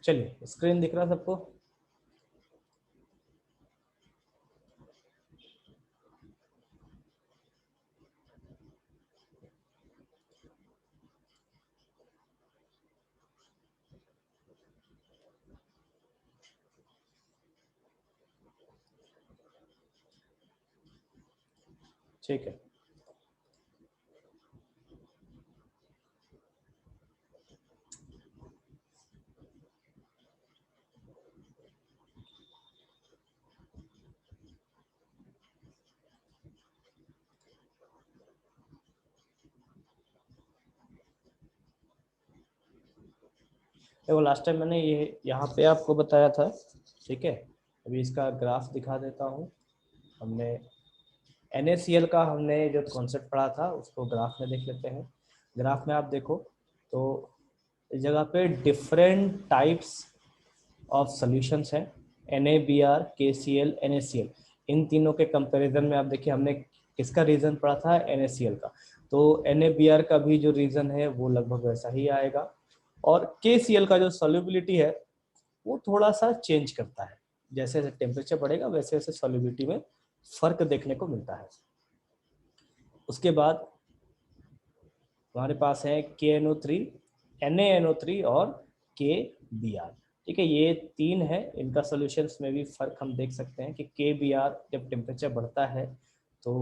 चलिए, स्क्रीन दिख रहा सबको? ठीक है। देखो लास्ट टाइम मैंने ये यहाँ पे आपको बताया था, ठीक है। अभी इसका ग्राफ दिखा देता हूँ। हमने NaCl का हमने जो कॉन्सेप्ट पढ़ा था उसको ग्राफ में देख लेते हैं। ग्राफ में आप देखो तो इस जगह पे डिफरेंट टाइप्स ऑफ सॉल्यूशंस हैं, NaBr, KCl, NaCl। इन तीनों के कंपैरिजन में आप देखिए हमने किसका रीजन पढ़ा था, NaCl का। तो NaBr का भी जो रीजन है वो लगभग वैसा ही आएगा, और KCl का जो सॉल्युबिलिटी है वो थोड़ा सा चेंज करता है। जैसे जैसे टेम्परेचर बढ़ेगा वैसे वैसे सॉल्युबिलिटी में फर्क देखने को मिलता है। उसके बाद हमारे पास है KNO3, NaNO3 और KBr। ठीक है, ये तीन है, इनका सॉल्यूशंस में भी फर्क हम देख सकते हैं कि KBr जब टेम्परेचर बढ़ता है तो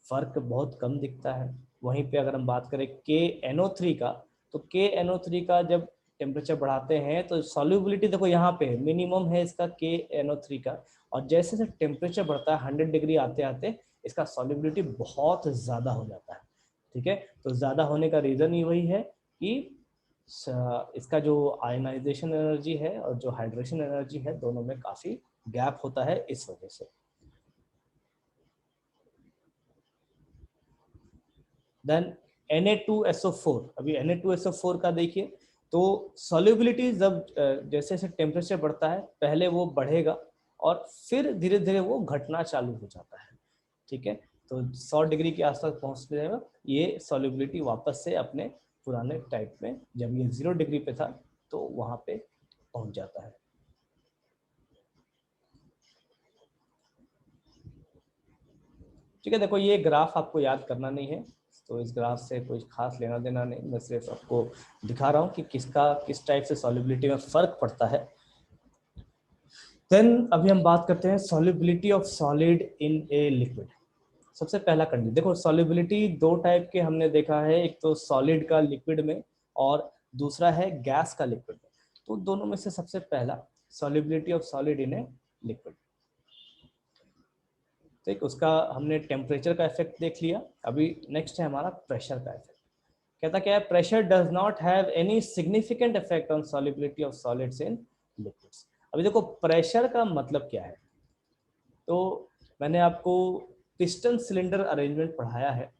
फर्क बहुत कम दिखता है। वहीं पे अगर हम बात करें KNO3 का, तो KNO3 का जब टेम्परेचर बढ़ाते हैं तो सॉल्युबिलिटी देखो यहाँ पे है, मिनिमम है इसका KNO3 का, और जैसे जैसे टेम्परेचर बढ़ता है 100 डिग्री आते आते इसका सॉल्युबिलिटी बहुत ज़्यादा हो जाता है। ठीक है, तो ज़्यादा होने का रीज़न ही वही है कि इसका जो आयनाइजेशन एनर्जी है और जो हाइड्रेशन एनर्जी है दोनों में काफ़ी गैप होता है इस वजह से। देन Na2SO4, अभी Na2SO4 का देखिए तो सॉल्युबिलिटी जब जैसे जैसे टेम्परेचर बढ़ता है पहले वो बढ़ेगा और फिर धीरे धीरे वो घटना चालू हो जाता है। ठीक है, तो 100 डिग्री के आसपास पहुंचने जाएगा ये सॉल्युबिलिटी वापस से अपने पुराने टाइप में, जब ये 0 डिग्री पे था तो वहां पे पहुंच जाता है। ठीक है, देखो ये ग्राफ आपको याद करना नहीं है, तो इस ग्राफ से कोई खास लेना देना नहीं, मैं सिर्फ आपको दिखा रहा हूँ कि किसका किस टाइप से सॉल्युबिलिटी में फर्क पड़ता है। देन अभी हम बात करते हैं solubility of solid in a liquid. सबसे पहला कंडीशन देखो, सॉल्युबिलिटी दो टाइप के हमने देखा है, एक तो सॉलिड का लिक्विड में और दूसरा है गैस का लिक्विड में। तो दोनों में से सबसे पहला solubility of solid in a liquid. ठीक, उसका हमने टेम्परेचर का इफेक्ट देख लिया। अभी नेक्स्ट है हमारा प्रेशर का इफेक्ट। कहता क्या है, pressure does not have any significant effect on solubility of solids in liquids. अभी देखो प्रेशर का मतलब क्या है, तो मैंने आपको पिस्टन सिलेंडर अरेंजमेंट पढ़ाया है।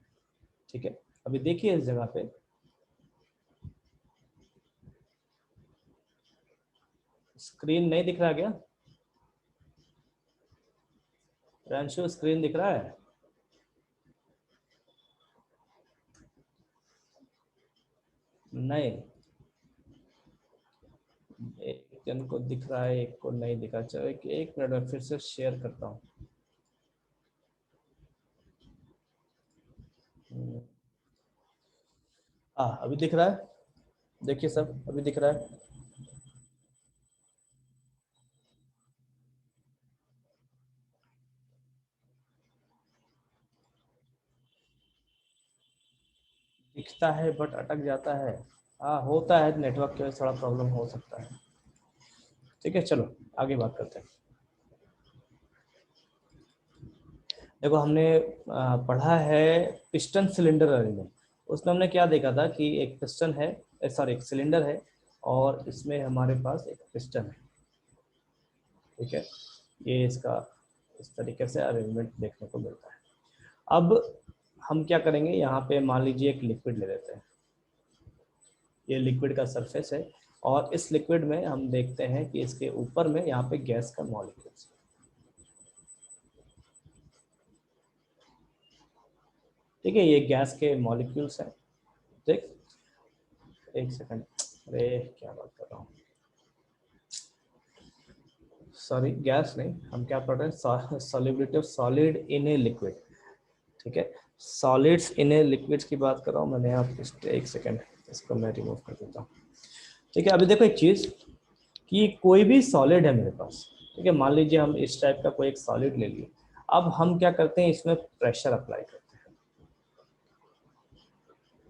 ठीक है, अभी देखिए इस जगह पे स्क्रीन नहीं दिख रहा क्या? रांशु स्क्रीन दिख रहा है? नहीं, एक जन को दिख रहा है एक को नहीं दिखा। चलो एक मिनट में फिर से शेयर करता हूँ। अभी दिख रहा है? देखिए सब अभी दिख रहा है? दिखता है बट अटक जाता है। होता है, नेटवर्क के थोड़ा प्रॉब्लम हो सकता है। ठीक है, चलो आगे बात करते हैं। देखो हमने पढ़ा है पिस्टन सिलेंडर अरेंजमेंट। उसमें हमने क्या देखा था कि एक पिस्टन है, सॉरी एक सिलेंडर है और इसमें हमारे पास एक पिस्टन है। ठीक है, ये इसका इस तरीके से अरेंजमेंट देखने को मिलता है। अब हम क्या करेंगे, यहाँ पे मान लीजिए एक लिक्विड ले लेते हैं। ये लिक्विड का सरफेस है और इस लिक्विड में हम देखते हैं कि इसके ऊपर में यहाँ पे गैस का मॉलिक्यूल्स। ठीक है, ये गैस के मॉलिक्यूल्स हैं। ठीक, एक सेकंड, अरे क्या बात कर रहा हूँ। सॉरी गैस नहीं, हम क्या पढ़ रहे हैं, solubility of solid in a liquid. ठीक है, सॉलिड्स इन ए लिक्विड्स की बात कर रहा हूँ मैंने। आप एक सेकेंड, इसको मैं रिमूव कर देता हूँ। ठीक है, अभी देखो एक चीज कि कोई भी सॉलिड है मेरे पास, ठीक है, मान लीजिए हम इस टाइप का कोई एक सॉलिड ले लिए। अब हम क्या करते हैं, इसमें प्रेशर अप्लाई करते हैं।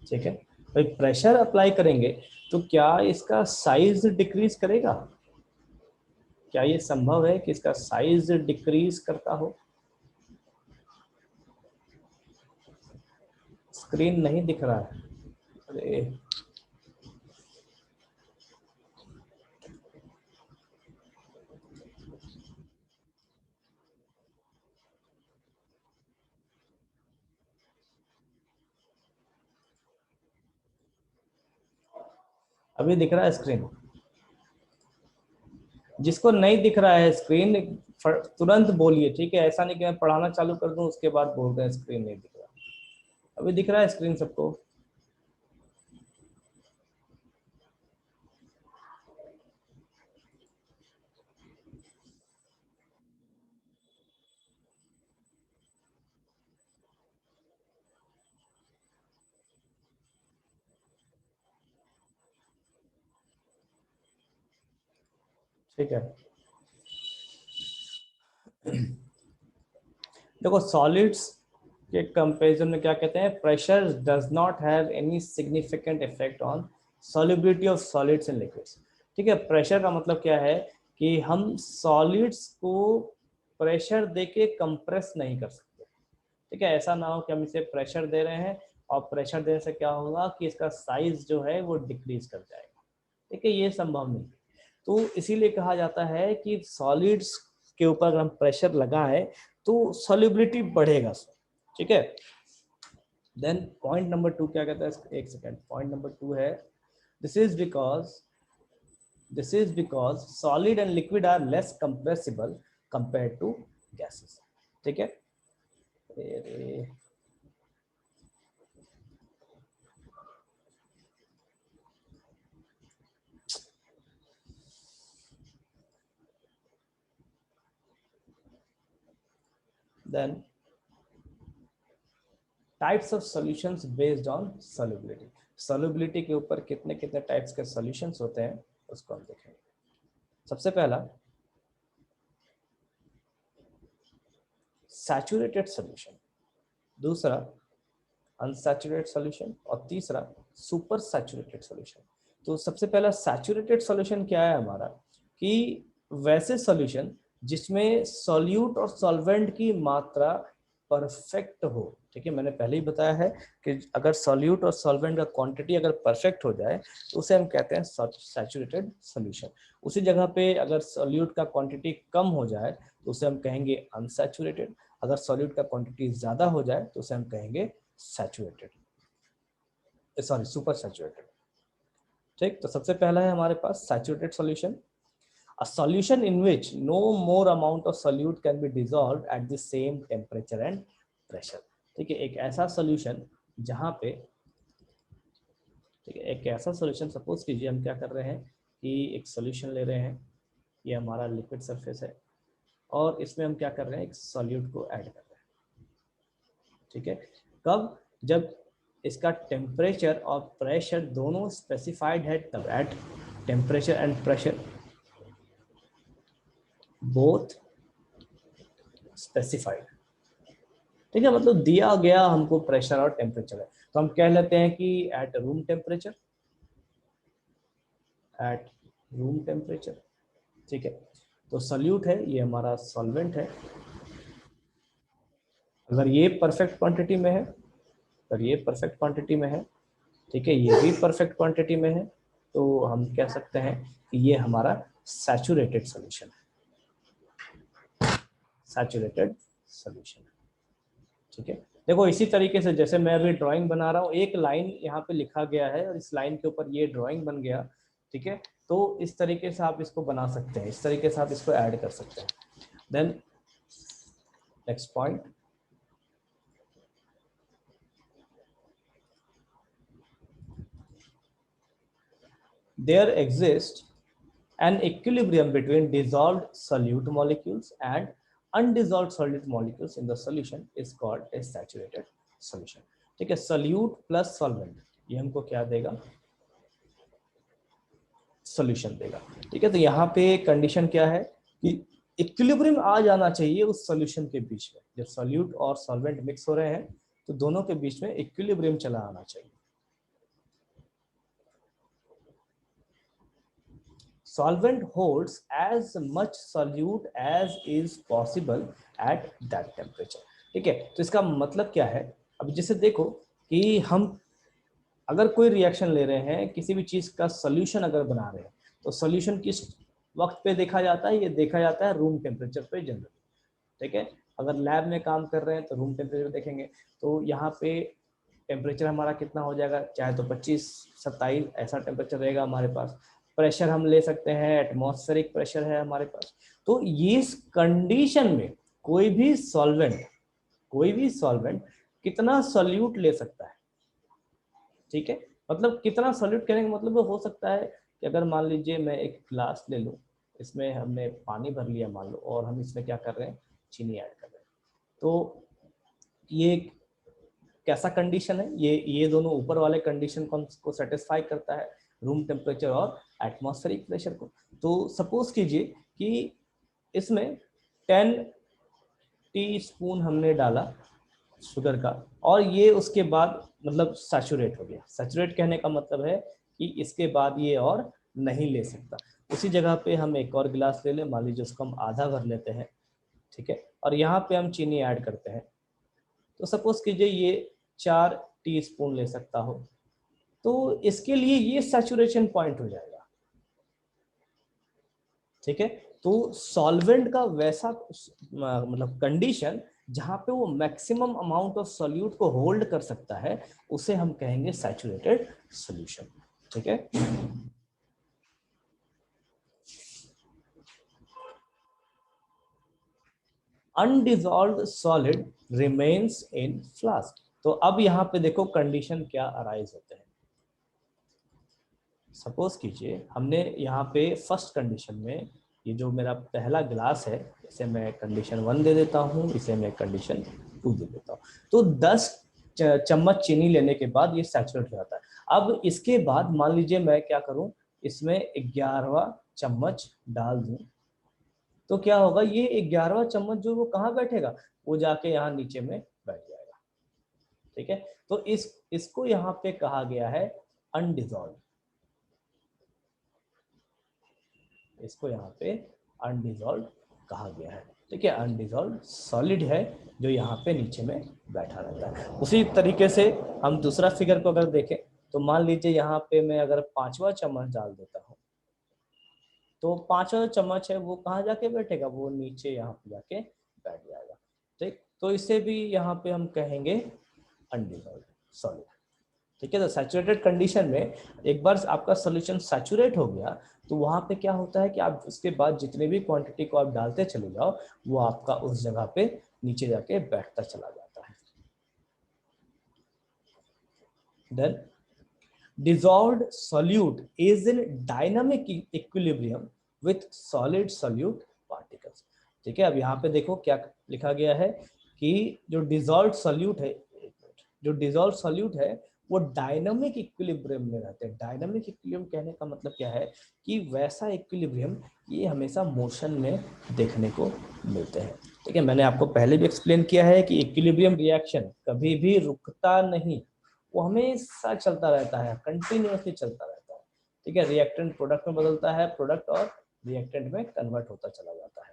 ठीक है, भाई प्रेशर अप्लाई करेंगे तो क्या इसका साइज डिक्रीज करेगा? क्या ये संभव है कि इसका साइज डिक्रीज करता हो? स्क्रीन नहीं दिख रहा है, अरे अभी दिख रहा है स्क्रीन? जिसको नहीं दिख रहा है स्क्रीन तुरंत बोलिए, ठीक है, ऐसा नहीं कि मैं पढ़ाना चालू कर दूं उसके बाद बोल रहे हैं स्क्रीन नहीं दिख रहा। अभी दिख रहा है स्क्रीन सबको? ठीक है, देखो सॉलिड्स के कंपैरिजन में क्या कहते हैं, pressure does not have any significant effect on solubility of solids in liquids. ठीक है, प्रेशर का मतलब क्या है कि हम सॉलिड्स को प्रेशर देके कंप्रेस नहीं कर सकते। ठीक है, ऐसा ना हो कि हम इसे प्रेशर दे रहे हैं और प्रेशर देने से क्या होगा कि इसका साइज जो है वो डिक्रीज कर जाएगा। ठीक है, ये संभव नहीं। तो इसीलिए कहा जाता है कि सॉलिड्स के ऊपर अगर हम प्रेशर लगाएं तो सॉल्युबिलिटी बढ़ेगा। ठीक है, देन पॉइंट नंबर 2 क्या कहता है, एक सेकेंड, पॉइंट नंबर 2 है this is because solid and liquid are less compressible compare to gases. ठीक है, then types of solutions based on solubility. Solubility के ऊपर कितने कितने टाइप्स के सॉल्यूशंस होते हैं उसको हम देखेंगे। सबसे पहला सैचुरेटेड सॉल्यूशन, दूसरा अनसैचुरेटेड सॉल्यूशन और तीसरा सुपर सैचुरेटेड सॉल्यूशन। तो सबसे पहला सैचुरेटेड सॉल्यूशन क्या है हमारा, कि वैसे सॉल्यूशन जिसमें सॉल्यूट और सॉल्वेंट की मात्रा परफेक्ट हो। ठीक है, मैंने पहले ही बताया है कि अगर सॉल्यूट और सॉल्वेंट का क्वांटिटी अगर परफेक्ट हो जाए तो उसे हम कहते हैं सैचुरेटेड सॉल्यूशन। उसी जगह पे अगर सॉल्यूट का क्वांटिटी कम हो जाए तो उसे हम कहेंगे अनसैचुरेटेड। अगर सॉल्यूट का क्वांटिटी ज्यादा हो जाए तो उसे हम कहेंगे सैचुरेटेड, सॉरी सुपर सैचुरेटेड। ठीक, तो सबसे पहला है हमारे पास saturated solution, a solution in which no more amount of solute can be dissolved at the same temperature and pressure। ठीक है, एक ऐसा सॉल्यूशन जहां पे, ठीक है, एक ऐसा सॉल्यूशन, सपोज कीजिए हम क्या कर रहे हैं कि एक सॉल्यूशन ले रहे हैं, ये हमारा लिक्विड सरफेस है और इसमें हम क्या कर रहे हैं, एक सॉल्यूट को ऐड कर रहे हैं। ठीक है, कब, जब इसका टेम्परेचर और प्रेशर दोनों स्पेसिफाइड है, तब at temperature and pressure both specified. ठीक है, मतलब दिया गया हमको प्रेशर और टेम्परेचर है, तो हम कह लेते हैं कि at room temperature, at room temperature. ठीक है, तो सॉल्यूट है, ये हमारा सॉल्वेंट है। अगर ये परफेक्ट क्वांटिटी में है, अगर ये परफेक्ट क्वांटिटी में है, ठीक है, ये भी परफेक्ट क्वांटिटी में है, तो हम कह सकते हैं कि ये हमारा सैचुरेटेड सॉल्यूशन है, सैचुरेटेड सॉल्यूशन। ठीक है, देखो इसी तरीके से जैसे मैं अभी ड्राइंग बना रहा हूँ, एक लाइन यहाँ पे लिखा गया है और इस लाइन के ऊपर ये ड्राइंग बन गया। ठीक है, तो इस तरीके से आप इसको बना सकते हैं, इस तरीके से आप इसको ऐड कर सकते हैं। Then next point, there exist an equilibrium between dissolved solute molecules and undissolved solute molecules in the solution is called a saturated solution. ठीक है, solute plus solvent ये हमको क्या देगा, सॉल्यूशन देगा। ठीक है, तो यहाँ पे कंडीशन क्या है कि इक्विलिब्रियम आ जाना चाहिए उस सॉल्यूशन के बीच में। जब सॉल्यूट और सॉल्वेंट मिक्स हो रहे हैं तो दोनों के बीच में इक्विलिब्रियम चला आना चाहिए। Solvent holds as much solute as is possible at that temperature। ठीक है, तो इसका मतलब क्या है, अब जैसे देखो कि हम अगर कोई रिएक्शन ले रहे हैं, किसी भी चीज का सोल्यूशन अगर बना रहे हैं, तो सोल्यूशन किस वक्त पे देखा जाता है, ये देखा जाता है रूम टेम्परेचर पे जनरली। ठीक है, अगर लैब में काम कर रहे हैं तो रूम टेम्परेचर देखेंगे, तो यहाँ पे टेम्परेचर हमारा कितना हो जाएगा, चाहे तो 25-27 ऐसा टेम्परेचर रहेगा हमारे पास। प्रेशर हम ले सकते हैं, एटमॉस्फेरिक प्रेशर है हमारे पास। तो ये इस कंडीशन में कोई भी सॉल्वेंट कितना सोल्यूट ले सकता है। ठीक है, मतलब कितना सोल्यूट कहने का मतलब हो सकता है कि अगर मान लीजिए मैं एक ग्लास ले लूँ, इसमें हमने पानी भर लिया मान लो, और हम इसमें क्या कर रहे हैं, चीनी ऐड कर रहे हैं, तो ये कैसा कंडीशन है, ये दोनों ऊपर वाले कंडीशन को सेटिस्फाई करता है, रूम टेम्परेचर और एटमॉस्फेरिक प्रेशर को। तो सपोज कीजिए कि इसमें 10 टीस्पून हमने डाला शुगर का, और ये उसके बाद मतलब सैचुरेट हो गया। सैचुरेट कहने का मतलब है कि इसके बाद ये और नहीं ले सकता। उसी जगह पे हम एक और गिलास ले लें, मान लीजिए उसको हम आधा भर लेते हैं। ठीक है, और यहाँ पे हम चीनी ऐड करते हैं, तो सपोज कीजिए ये 4 टीस्पून ले सकता हो, तो इसके लिए ये सैचुरेशन पॉइंट हो जाएगा। ठीक है, तो सॉल्वेंट का वैसा मतलब कंडीशन जहां पे वो मैक्सिमम अमाउंट ऑफ सॉल्यूट को होल्ड कर सकता है, उसे हम कहेंगे सैचुरेटेड सॉल्यूशन। ठीक है, अनडिसॉल्व्ड सॉलिड रिमेन्स इन फ्लास्क। तो अब यहाँ पे देखो कंडीशन क्या अराइज होते हैं। सपोज कीजिए हमने यहाँ पे फर्स्ट कंडीशन में ये जो मेरा पहला गिलास है, इसे मैं कंडीशन 1 दे देता हूँ, इसे मैं कंडीशन 2 दे देता हूँ। तो 10 चम्मच चीनी लेने के बाद ये सैचुरेट हो जाता है। अब इसके बाद मान लीजिए मैं क्या करूँ, इसमें 11वां चम्मच डाल दूँ, तो क्या होगा, ये 11वां चम्मच जो वो कहाँ बैठेगा, वो जाके यहाँ नीचे में बैठ जाएगा। ठीक है, तो इसको यहाँ पे कहा गया है अनडिसॉल्व्ड। इसको यहाँ पे अनडिसॉल्व्ड कहा गया है। ठीक है, अनडिसॉल्व्ड सॉलिड है जो यहाँ पे नीचे में बैठा रहता है। उसी तरीके से हम दूसरा फिगर को अगर देखें, तो मान लीजिए यहाँ पे मैं अगर 5वां चम्मच डाल देता हूँ, तो 5वां चम्मच है वो कहाँ जाके बैठेगा, वो नीचे यहाँ पे जाके बैठ जाएगा। ठीक, तो इसे भी यहाँ पे हम कहेंगे अनडिसॉल्व्ड सॉलिड। ठीक है, तो सैचुरेटेड कंडीशन में एक बार आपका सॉल्यूशन सैचुरेट हो गया, तो वहां पे क्या होता है कि आप उसके बाद जितने भी क्वांटिटी को आप डालते चले जाओ, वो आपका उस जगह पे नीचे जाके बैठता चला जाता है। Then dissolved solute is in dynamic equilibrium with solid solute particles। ठीक है, अब यहाँ पे देखो क्या लिखा गया है कि जो डिजॉल्व सॉल्यूट है, वो डायनामिक इक्विलिब्रियम में रहते हैं। डायनामिक इक्विलिब्रियम कहने का मतलब क्या है कि वैसा इक्विलिब्रियम ये हमेशा मोशन में देखने को मिलते हैं। ठीक है, मैंने आपको पहले भी एक्सप्लेन किया है कि इक्विलिब्रियम रिएक्शन कभी भी रुकता नहीं, वो हमेशा चलता रहता है, कंटिन्यूअसली चलता रहता है। ठीक है, रिएक्टेंट प्रोडक्ट में बदलता है, प्रोडक्ट और रिएक्टेंट में कन्वर्ट होता चला जाता है।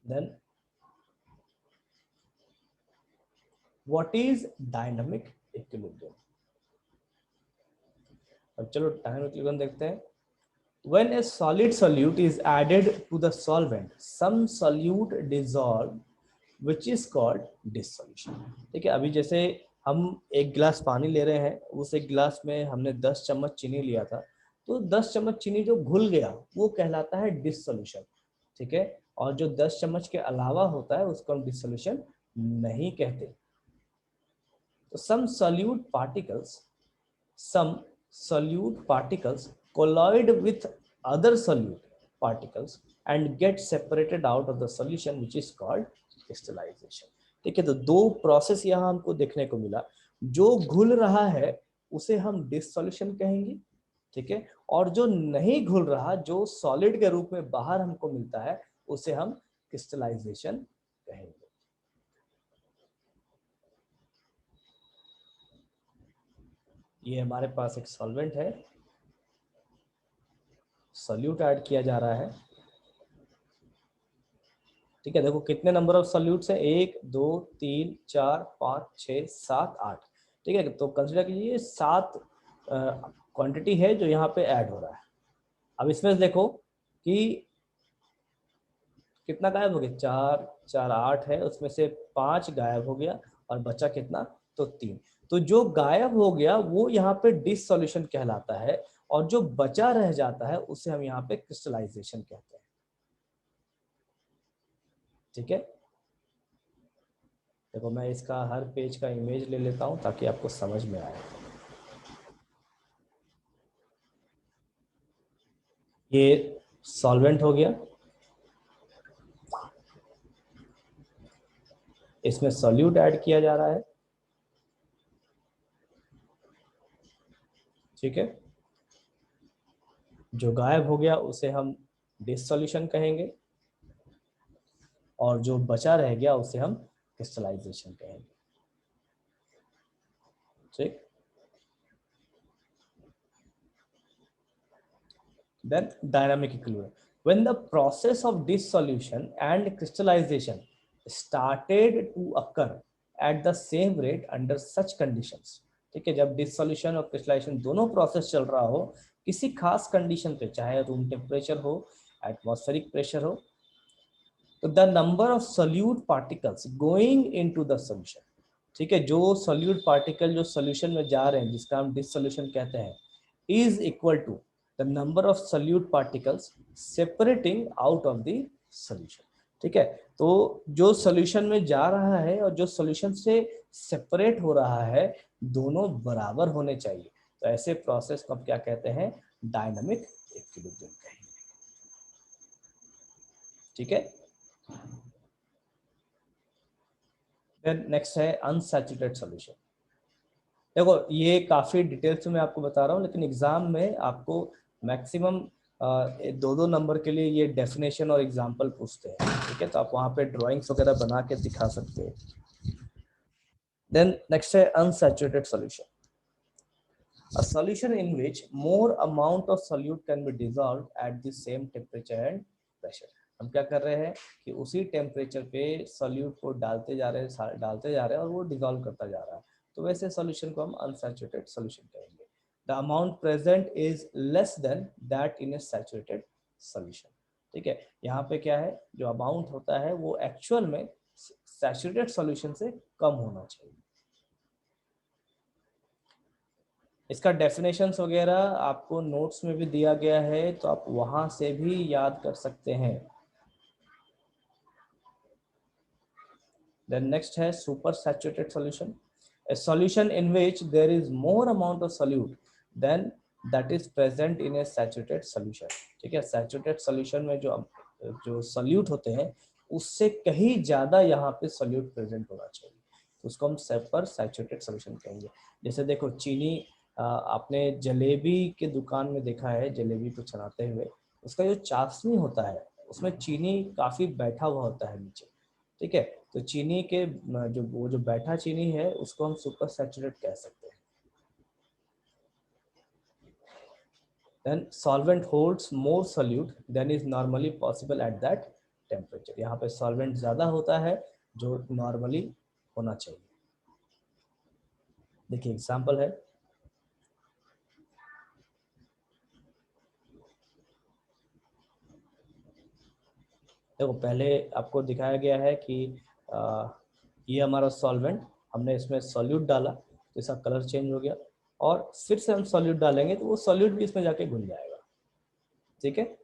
Then what is dynamic equilibrium. अब चलो डायनामिक इक्विलिब्रियम देखते हैं। When a solid solute is added to the solvent, some solute dissolve, which is called dissolution। ठीक है, अभी जैसे हम एक गिलास पानी ले रहे हैं, उस एक गिलास में हमने 10 चम्मच चीनी लिया था, तो 10 चम्मच चीनी जो घुल गया वो कहलाता है डिसोल्यूशन। ठीक है, और जो 10 चम्मच के अलावा होता है उसको हम डिसोल्यूशन नहीं कहते। तो some solute particles collide with other solute particles and get separated out of the solution, which is called crystallization। ठीक है, तो दो प्रोसेस यहाँ हमको देखने को मिला। जो घुल रहा है उसे हम डिसोल्यूशन कहेंगे, ठीक है, और जो नहीं घुल रहा, जो सॉलिड के रूप में बाहर हमको मिलता है, उसे हम क्रिस्टलाइजेशन कहेंगे। ये हमारे पास एक सॉल्वेंट है, सॉल्यूट ऐड किया जा रहा है, ठीक है। देखो कितने नंबर ऑफ सॉल्यूट्स हैं, 1 2 3 4 5 6 7 8, ठीक है। तो कंसीडर कीजिए 7 क्वांटिटी है जो यहाँ पे ऐड हो रहा है। अब इसमें से देखो कि कितना गायब हो गया, 4 4 8 है, उसमें से 5 गायब हो गया और बचा कितना, तो 3। तो जो गायब हो गया वो यहाँ पे डिसोल्यूशन कहलाता है, और जो बचा रह जाता है उसे हम यहाँ पे क्रिस्टलाइजेशन कहते हैं, ठीक है। देखो मैं इसका हर पेज का इमेज ले लेता हूं ताकि आपको समझ में आए। ये सॉल्वेंट हो गया, इसमें सॉल्यूट ऐड किया जा रहा है, ठीक है। जो गायब हो गया उसे हम डिसोल्यूशन कहेंगे, और जो बचा रह गया उसे हम क्रिस्टलाइजेशन कहेंगे, ठीक। Then dynamic equilibrium. When the process of dissolution and crystallization started to occur at the same rate under such conditions, ठीक है, जब डिसोल्यूशन और क्रिस्टलाइजेशन दोनों प्रोसेस चल रहा हो किसी खास कंडीशन पे, चाहे रूम टेम्परेचर हो, एटमॉस्फेरिक प्रेशर हो, तो the number of solute particles going into the solution, ठीक है, जो सोल्यूट पार्टिकल जो सोल्यूशन में जा रहे हैं जिसका हम डिसोल्यूशन कहते हैं, is equal to the number of solute particles separating out of the solution, ठीक है। तो जो सॉल्यूशन में जा रहा है और जो सॉल्यूशन से सेपरेट हो रहा है, दोनों बराबर होने चाहिए। तो ऐसे प्रोसेस को हम क्या कहते हैं, डायनामिक इक्विलिब्रियम कहेंगे, ठीक है। देन नेक्स्ट है अनसैचुरेटेड सॉल्यूशन। देखो ये काफी डिटेल्स में मैं आपको बता रहा हूँ, लेकिन एग्जाम में आपको मैक्सिमम 2-2 नंबर के लिए ये डेफिनेशन और एग्जांपल पूछते हैं, ठीक है। तो आप वहाँ पे ड्राइंग्स वगैरह बना के दिखा सकते हो। देन नेक्स्ट है unsaturated solution, a solution in which more amount of solute can be dissolved at the same temperature and pressure। हम क्या कर रहे हैं कि उसी टेम्परेचर पे सॉल्यूट को डालते जा रहे हैं और वो डिसॉल्व करता जा रहा है, तो वैसे सॉल्यूशन को हम अनसैचुरेटेड सॉल्यूशन कहेंगे। The amount present is less than that in A saturated solution, ठीक है। यहाँ पे क्या है, जो अमाउंट होता है वो एक्चुअल में सैचुरेटेड सॉल्यूशन से कम होना चाहिए। इसका डेफिनेशंस वगैरह आपको नोट्स में भी दिया गया है, तो आप वहां से भी याद कर सकते हैं। Then next है super saturated solution, a solution in which there is more amount of solute than that is present in a saturated solution, ठीक है। saturated solution में जो solute होते हैं उससे कहीं ज्यादा यहाँ पे solute present होना चाहिए, तो उसको हम super saturated solution कहेंगे। जैसे देखो चीनी, आपने जलेबी के दुकान में देखा है, जलेबी को चलाते हुए उसका जो चाशनी होता है उसमें चीनी काफी बैठा हुआ होता है नीचे, ठीक है। तो चीनी के जो बैठा चीनी है उसको हम सुपर सैचुरेट कह सकते हैं। Then solvent holds more solute than is normally possible at that temperature। यहाँ पे सॉल्वेंट ज्यादा होता है जो नॉर्मली होना चाहिए। देखिए एग्जांपल है, देखो पहले आपको दिखाया गया है कि ये हमारा सॉल्वेंट, हमने इसमें सॉल्यूट डाला तो इसका कलर चेंज हो गया, और फिर से हम सॉल्यूट डालेंगे तो वो सॉल्यूट भी इसमें जाके घुल जाएगा, ठीक है।